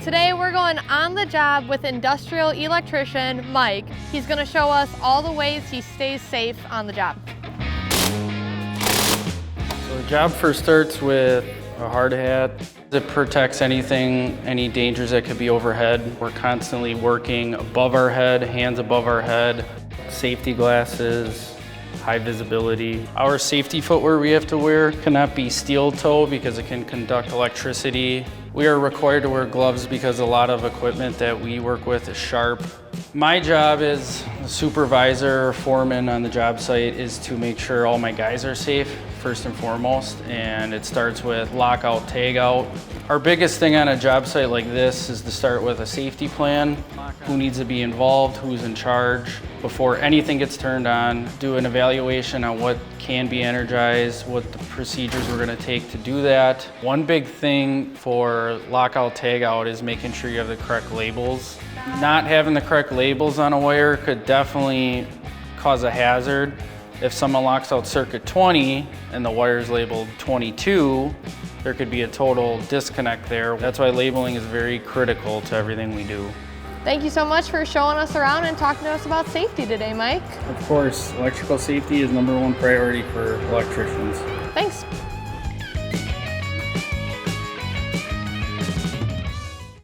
Today we're going on the job with industrial electrician Mike. He's going to show us all the ways he stays safe on the job. So the job first starts with a hard hat. It protects any dangers that could be overhead. We're constantly working above our head, hands above our head, safety glasses, high visibility. Our safety footwear we have to wear cannot be steel toe because it can conduct electricity. We are required to wear gloves because a lot of equipment that we work with is sharp. My job as a supervisor or foreman on the job site is to make sure all my guys are safe, first and foremost, and it starts with lockout, tagout. Our biggest thing on a job site like this is to start with a safety plan. Who needs to be involved, who's in charge. Before anything gets turned on, do an evaluation on what can be energized, what the procedures we're gonna take to do that. One big thing for lockout, tagout is making sure you have the correct labels. Not having the correct labels on a wire could definitely cause a hazard. If someone locks out circuit 20 and the wire's labeled 22, there could be a total disconnect there. That's why labeling is very critical to everything we do. Thank you so much for showing us around and talking to us about safety today, Mike. Of course, electrical safety is #1 priority for electricians.